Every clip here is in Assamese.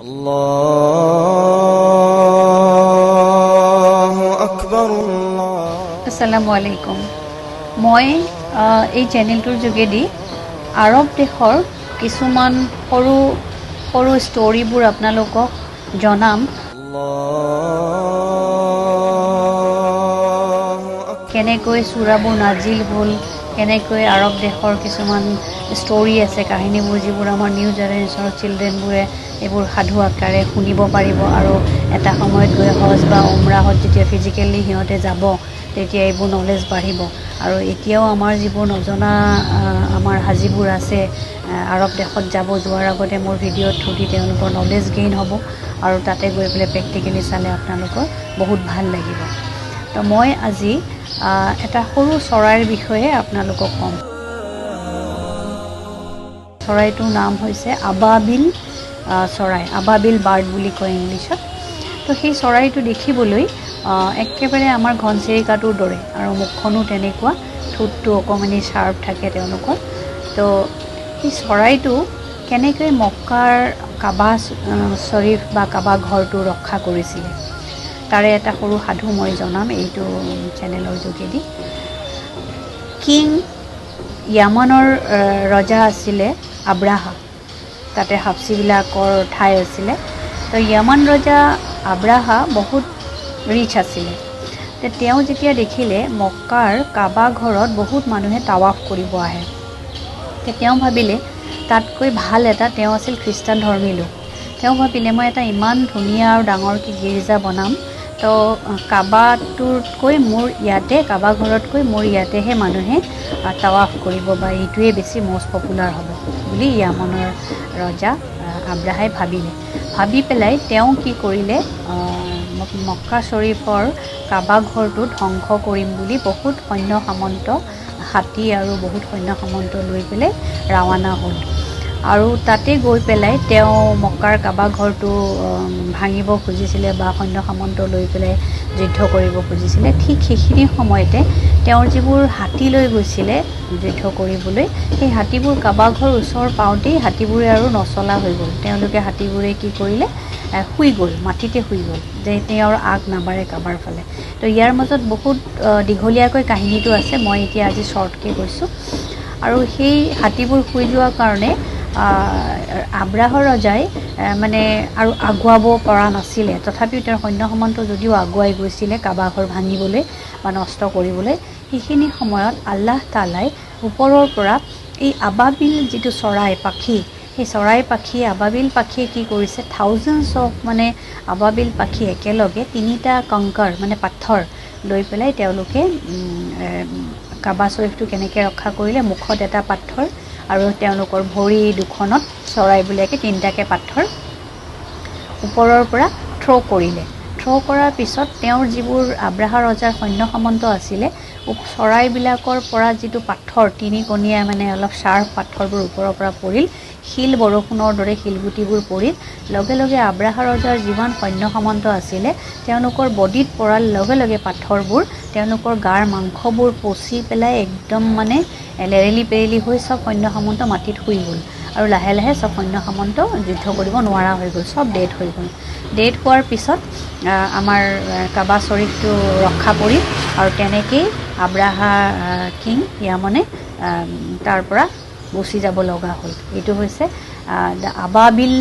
আল্লাহু আকবাৰ। আসসালামু আলাইকুম। মই এই চেনেলটোৰ যোগেদি আৰব দেশৰ কিছুমান সৰু সৰু ষ্টৰিবোৰ আপোনালোকক জনাম। কেনেকৈ সূৰাবোৰ নাজিল হ'ল, কেনেকৈ আৰব দেশৰ কিছুমান ষ্টৰি আছে, কাহিনীবোৰ যিবোৰ আমাৰ নিউ জেনেৰেশ্যনৰ চিলড্ৰেনবোৰে এইবোৰ সাধু আকাৰে শুনিব পাৰিব আৰু এটা সময়ত গৈ হজ বা উমৰাহত যেতিয়া ফিজিকেলি সিহঁতে যাব তেতিয়া এইবোৰ নলেজ বাঢ়িব। আৰু এতিয়াও আমাৰ যিবোৰ নজনা আমাৰ হাজিবোৰ আছে আৰব দেশত যোৱাৰ আগতে মোৰ ভিডিঅ'ৰ থ্ৰু দি তেওঁলোকৰ নলেজ গেইন হ'ব আৰু তাতে গৈ পেলাই প্ৰেক্টিকেলি চালে আপোনালোকৰ বহুত ভাল লাগিব। তো মই আজি এটা সৰু চৰাইৰ বিষয়ে আপোনালোকক ক'ম। চৰাইটোৰ নাম হৈছে আবাবিল চৰাই, আবাবিল বাৰ্ড বুলি কয় ইংলিছত। তো সেই চৰাইটো দেখিবলৈ একেবাৰে আমাৰ ঘনচিৰিকাটোৰ দৰে আৰু মুখখনো তেনেকুৱা, ঠোঁটটো অকণমানি শ্বাৰ্প থাকে তেওঁলোকৰ। তো সেই চৰাইটো কেনেকৈ মক্কাৰ কাবা শ্বৰীফ বা কাবা ঘৰটো ৰক্ষা কৰিছিলে তাৰে এটা সৰু সাধু মই জনাম এইটো চেনেলৰ যোগেদি। কিং য়ামানৰ ৰজা আছিলে আব্ৰাহা, তাতে হাফচিবিলাকৰ ঠাই আছিলে। তো য়ামান ৰজা আব্ৰাহা বহুত ৰিচ আছিলে। তেওঁ যেতিয়া দেখিলে মক্কাৰ কাবা ঘৰত বহুত মানুহে তাৱাফ কৰিব আহে, তেওঁ ভাবিলে তাতকৈ ভাল তেওঁ আছিল খ্ৰীষ্টান ধৰ্মী লোক। তেওঁ ভাবিলে মই এটা ইমান ধুনীয়া আৰু ডাঙৰকৈ গীৰ্জা বনাম, তো কাবাটোতকৈ মোৰ ইয়াতে, কাবা ঘৰতকৈ মোৰ ইয়াতেহে মানুহে তাৱাফ কৰিব বা এইটোৱে বেছি মষ্ট পপুলাৰ হ'ব বুলি য়ামানৰ ৰজা আব্ৰাহাই ভাবি পেলাই তেওঁ কি কৰিলে, মক্কা শ্বৰীফৰ কাবা ঘৰটো ধ্বংস কৰিম বুলি বহুত সৈন্য সামন্ত, হাতী আৰু বহুত সৈন্য সামন্ত লৈ পেলাই ৰাওনা হ'ল। আৰু তাতে গৈ পেলাই তেওঁ মক্কাৰ কাবা ঘৰটো ভাঙিব খুজিছিলে বা সৈন্য সামন্ত লৈ পেলাই যুদ্ধ কৰিব খুজিছিলে। ঠিক সেইখিনি সময়তে তেওঁৰ যিবোৰ হাতী লৈ গৈছিলে যুদ্ধ কৰিবলৈ, সেই হাতীবোৰ কাবা ঘৰ ওচৰ পাওঁতেই হাতীবোৰে আৰু নচলা হৈ গ'ল। তেওঁলোকে হাতীবোৰে কি কৰিলে, শুই গ'ল, মাটিতে শুই গ'ল, যে তেওঁৰ আগ নাবাঢ়ে কাবাৰ ফালে। তো ইয়াৰ মাজত বহুত দীঘলীয়াকৈ কাহিনীটো আছে, মই এতিয়া আজি শ্বৰ্টকৈ কৈছোঁ। আৰু সেই হাতীবোৰ শুই যোৱাৰ কাৰণে আব্ৰাহা ৰজাই মানে আৰু আগুৱাব পৰা নাছিলে। তথাপিও তেওঁৰ সৈন্য সামন্ত যদিও আগুৱাই গৈছিলে কাবা ঘৰ ভাঙিবলৈ বা নষ্ট কৰিবলৈ, সেইখিনি সময়ত আল্লাহ তাআলাই ওপৰৰ পৰা এই আবাবিল যিটো চৰাই পাখি, সেই চৰাই পাখি আবাবিল পাখিয়ে কি কৰিছে, থাউজেণ্ডছ অফ মানে আবাবিল পাখি একেলগে 3টা কংকৰ মানে পাথৰ লৈ পেলাই তেওঁলোকে কাবা শ্বৰীফটো কেনেকৈ ৰক্ষা কৰিলে, মুখত এটা পাথৰ আৰু তেওঁলোকৰ ভৰি দুখনত চৰাইবিলাকে 3টাকৈ পাথৰ ওপৰৰ পৰা থ্ৰ' কৰিলে। থ্ৰ' কৰাৰ পিছত তেওঁৰ যিবোৰ আব্ৰাহা ৰজাৰ সৈন্য সামন্ত আছিলে, চৰাইবিলাকৰ পৰা যিটো পাথৰ তিনিকণীয়া মানে অলপ শ্বাৰ্প পাথৰবোৰ ওপৰৰ পৰা পৰিল, শিল বৰষুণৰ দৰে শিলগুটিবোৰ পৰিল। লগে লগে আব্ৰাহা ৰজাৰ যিমান সৈন্য সামন্ত আছিলে তেওঁলোকৰ বডিত পৰাৰ লগে লগে পাথৰবোৰ তেওঁলোকৰ গাৰ মাংসবোৰ পচি পেলাই একদম মানে লেৰেলি পেৰেলি হৈ চব সৈন্য সামন্ত মাটিত শুই গ'ল আৰু লাহে লাহে চব সৈন্য সামন্ত যুদ্ধ কৰিব নোৱাৰা হৈ গ'ল, চব ডেড হৈ গ'ল। ডেড হোৱাৰ পিছত আমাৰ কাবা শ্বৰীফটো ৰক্ষা পৰিল আৰু তেনেকেই আব্ৰাহা কিং য়ামানে তাৰ পৰা গুচি যাব লগা হ'ল। এইটো হৈছে আবাবিল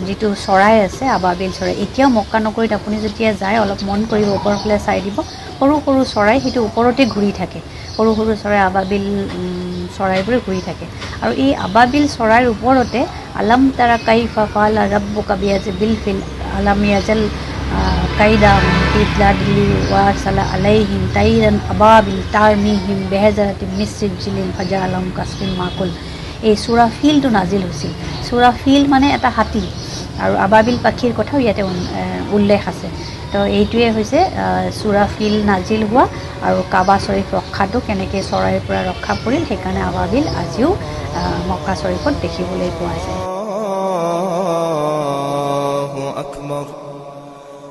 যিটো চৰাই আছে, আবাবিল চৰাই। এতিয়াও মক্কা নগৰীত আপুনি যেতিয়া যায় অলপ মন কৰিব, ওপৰৰ ফালে চাই দিব, সৰু সৰু চৰাই সেইটো ওপৰতে ঘূৰি থাকে, সৰু সৰু চৰাই আবাবিল চৰাইবোৰে ঘূৰি থাকে। আৰু এই আবাবিল চৰাইৰ ওপৰতে আলাম তাৰা কাইফা ফাআলা ৰাব্বুকা বিআছহাবিল ফিল আলাম ইয়াজাল কাইদা ফিদলা দিলি ওয়াৰসালা আলাইহিম তাইৰান আবাবিল তাৰমিহিম বেহেজাৰাতিম মিসজিলিন ফাজাআলাহুম কাসফিন মাকুল। এই সূৰা ফিলটো নাজিল হৈছিল। সূৰা ফিল মানে এটা হাতী আৰু আবাবিল পাখিৰ কথাও ইয়াতে উল্লেখ আছে। তো এইটোৱে হৈছে সূৰা ফিল নাজিল হোৱা আৰু কাবা শ্বৰীফ ৰক্ষাটো কেনেকৈ চৰাইৰ পৰা ৰক্ষা পৰিল, সেইকাৰণে আবাবিল আজিও মক্কা শ্বৰীফত দেখিবলৈ পোৱা যায়।